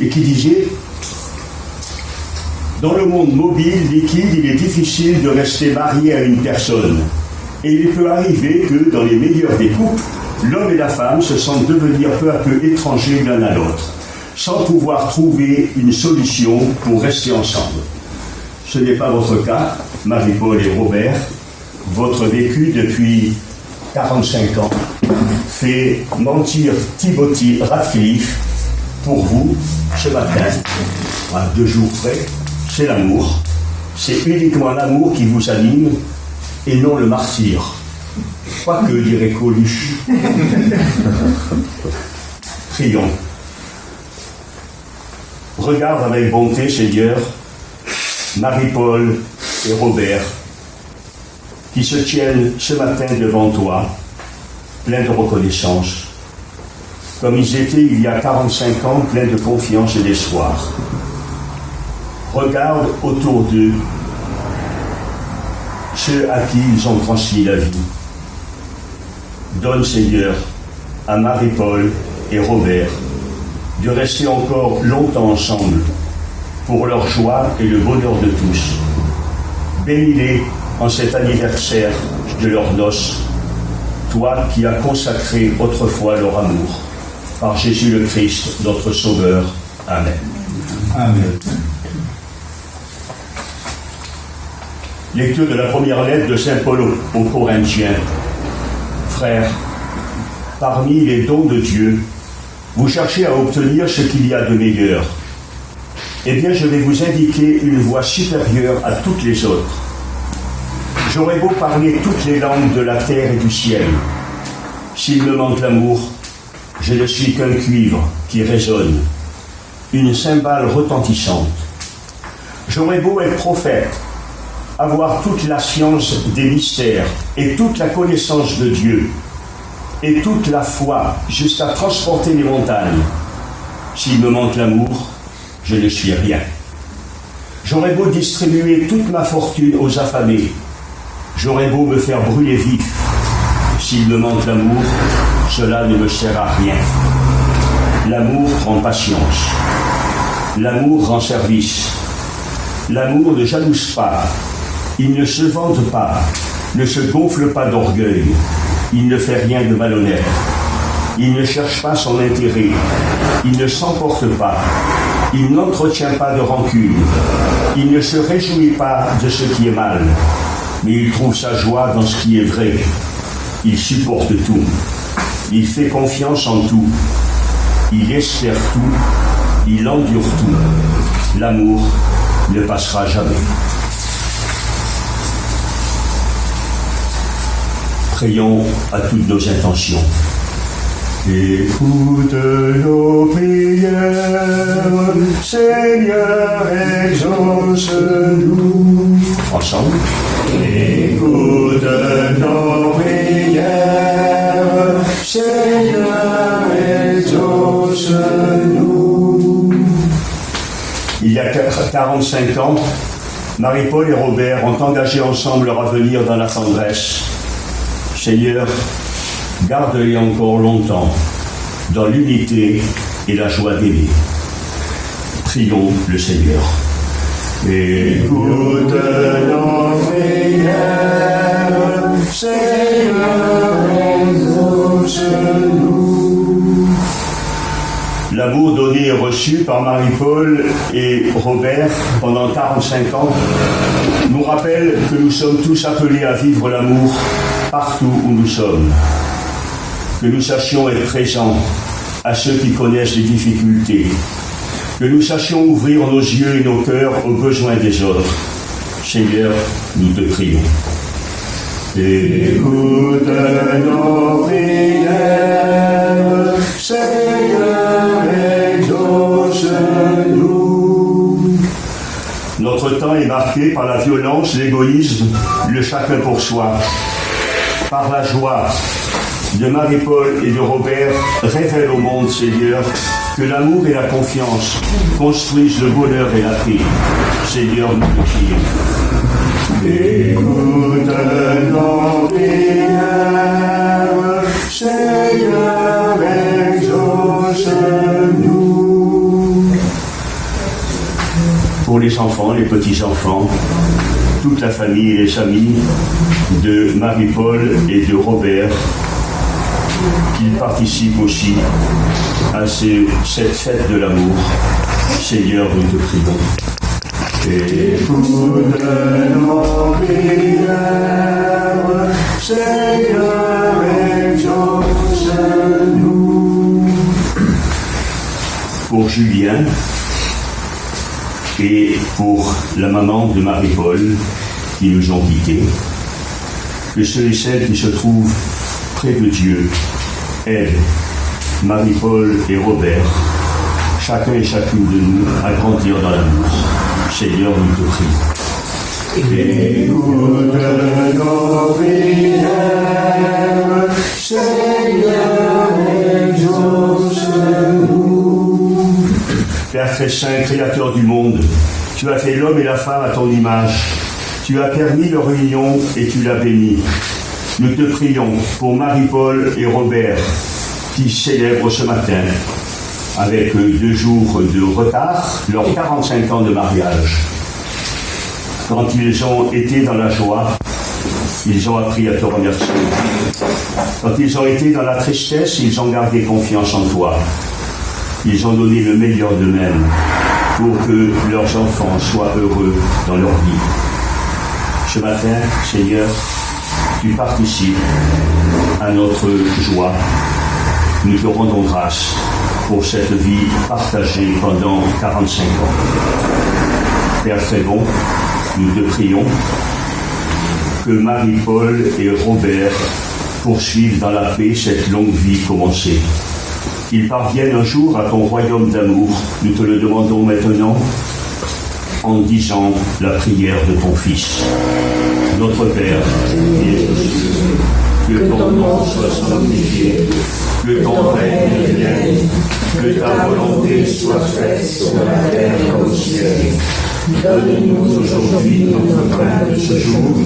et qui disait: dans le monde mobile, liquide, il est difficile de rester marié à une personne. Et il peut arriver que, dans les meilleurs des couples, l'homme et la femme se sentent devenir peu à peu étrangers l'un à l'autre, sans pouvoir trouver une solution pour rester ensemble. Ce n'est pas votre cas, Marie-Paul et Robert. Votre vécu depuis 45 ans fait mentir Timothy Radcliffe pour vous ce matin, à 2 jours près. C'est l'amour. C'est uniquement l'amour qui vous anime et non le martyr. Pas que, dirait Coluche. Prions. Regarde avec bonté, Seigneur, Marie-Paul et Robert, qui se tiennent ce matin devant toi, pleins de reconnaissance, comme ils étaient il y a 45 ans, pleins de confiance et d'espoir. Regarde autour d'eux ceux à qui ils ont transmis la vie. Donne, Seigneur, à Marie-Paul et Robert de rester encore longtemps ensemble pour leur joie et le bonheur de tous. Bénis-les en cet anniversaire de leurs noces, toi qui as consacré autrefois leur amour. Par Jésus le Christ, notre Sauveur. Amen. Amen. Lecture de la première lettre de Saint Paul aux Corinthiens. Frères, parmi les dons de Dieu, vous cherchez à obtenir ce qu'il y a de meilleur. Eh bien, je vais vous indiquer une voie supérieure à toutes les autres. J'aurais beau parler toutes les langues de la terre et du ciel. S'il me manque l'amour, je ne suis qu'un cuivre qui résonne, une cymbale retentissante. J'aurais beau être prophète, avoir toute la science des mystères et toute la connaissance de Dieu et toute la foi jusqu'à transporter les montagnes. S'il me manque l'amour, je ne suis rien. J'aurais beau distribuer toute ma fortune aux affamés, j'aurais beau me faire brûler vif. S'il me manque l'amour, cela ne me sert à rien. L'amour prend patience. L'amour rend service. L'amour ne jalouse pas. Il ne se vante pas, ne se gonfle pas d'orgueil. Il ne fait rien de malhonnête. Il ne cherche pas son intérêt. Il ne s'emporte pas. Il n'entretient pas de rancune. Il ne se réjouit pas de ce qui est mal. Mais il trouve sa joie dans ce qui est vrai. Il supporte tout. Il fait confiance en tout. Il espère tout. Il endure tout. L'amour ne passera jamais. Prions à toutes nos intentions. Écoute nos prières, Seigneur, exauce-nous. Ensemble. Écoute nos prières, Seigneur, exauce-nous. Il y a 45 ans, Marie-Paul et Robert ont engagé ensemble leur avenir dans la tendresse. Seigneur, garde-les encore longtemps dans l'unité et la joie d'aimer. Prions le Seigneur. Écoute nos prières, Seigneur, exauce-nous. L'amour donné et reçu par Marie-Paul et Robert pendant 45 ans nous rappelle que nous sommes tous appelés à vivre l'amour partout où nous sommes. Que nous sachions être présents à ceux qui connaissent les difficultés. Que nous sachions ouvrir nos yeux et nos cœurs aux besoins des autres. Seigneur, nous te prions. Écoute nos prières, Seigneur, exauce-nous. Notre temps est marqué par la violence, l'égoïsme, le chacun pour soi. Par la joie de Marie-Paul et de Robert, révèle au monde, Seigneur, que l'amour et la confiance construisent le bonheur et la paix. Seigneur, nous te prions. Écoute nos prières, Seigneur, exauce-nous. pour les enfants, les petits-enfants, toute la famille et les amis de Marie-Paul et de Robert, qui participent aussi à cette fête de l'amour. Seigneur, nous te prions. Écoute nos prières, Seigneur, exauce-nous. Pour Julien et pour la maman de Marie-Paul qui nous ont quittés, que ceux et celles qui se trouvent près de Dieu aident Marie-Paul et Robert, chacun et chacune de nous, à grandir dans l'amour. Seigneur, nous te prions. Écoute nos prières, Seigneur, exauce-nous. Père très saint, créateur du monde, tu as fait l'homme et la femme à ton image. Tu as permis leur union et tu l'as béni. Nous te prions pour Marie-Paul et Robert, qui célèbrent ce matin, avec 2 jours de retard, leurs 45 ans de mariage. Quand ils ont été dans la joie, ils ont appris à te remercier. Quand ils ont été dans la tristesse, ils ont gardé confiance en toi. Ils ont donné le meilleur d'eux-mêmes pour que leurs enfants soient heureux dans leur vie. Ce matin, Seigneur, tu participes à notre joie. Nous te rendons grâce pour cette vie partagée pendant 45 ans. Père très bon, nous te prions que Marie-Paul et Robert poursuivent dans la paix cette longue vie commencée. Qu'ils parviennent un jour à ton royaume d'amour. Nous te le demandons maintenant en disant la prière de ton Fils. Notre Père, qui es aux cieux, que ton nom soit sanctifié, que ton règne vienne, que ta volonté soit faite sur la terre comme au ciel. Donne-nous aujourd'hui notre pain de ce jour.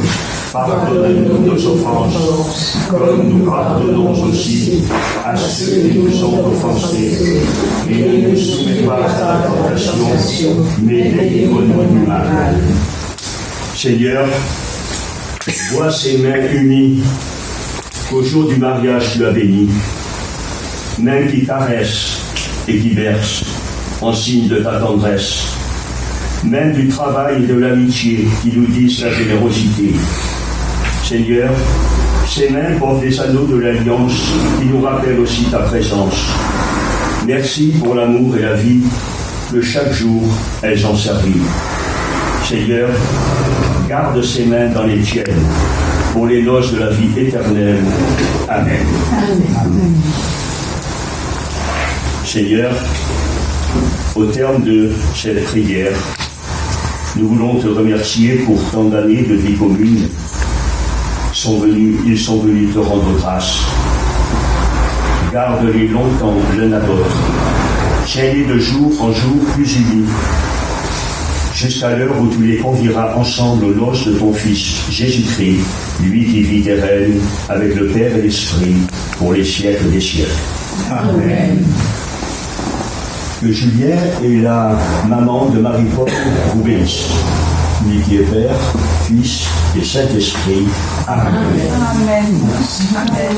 Pardonne-nous nos offenses, comme nous pardonnons aussi à ceux qui nous ont offensés. Et ne nous soumets pas à la tentation, mais délivre-nous du mal. Seigneur, vois ces mains unies qu'au jour du mariage tu as bénies, mains qui caressent et qui bercent en signe de ta tendresse, mains du travail et de l'amitié qui nous disent la générosité. Seigneur, ces mains portent des anneaux de l'alliance qui nous rappellent aussi ta présence. Merci pour l'amour et la vie que chaque jour elles ont servi. Seigneur, garde ces mains dans les tiennes pour les noces de la vie éternelle. Amen. Amen. Seigneur, au terme de cette prière, nous voulons te remercier pour tant d'années de vie commune. Ils sont venus te rendre grâce. Garde-les longtemps l'un à l'autre. Tiens-les de jour en jour plus unis, jusqu'à l'heure où tu les convieras ensemble aux noces de ton Fils Jésus-Christ, lui qui vit et règne avec le Père et l'Esprit pour les siècles des siècles. Amen. Que Julien et la maman de Marie-Paul vous bénissent. Lui qui est Père, Fils et Saint-Esprit. Amen. Amen. Amen.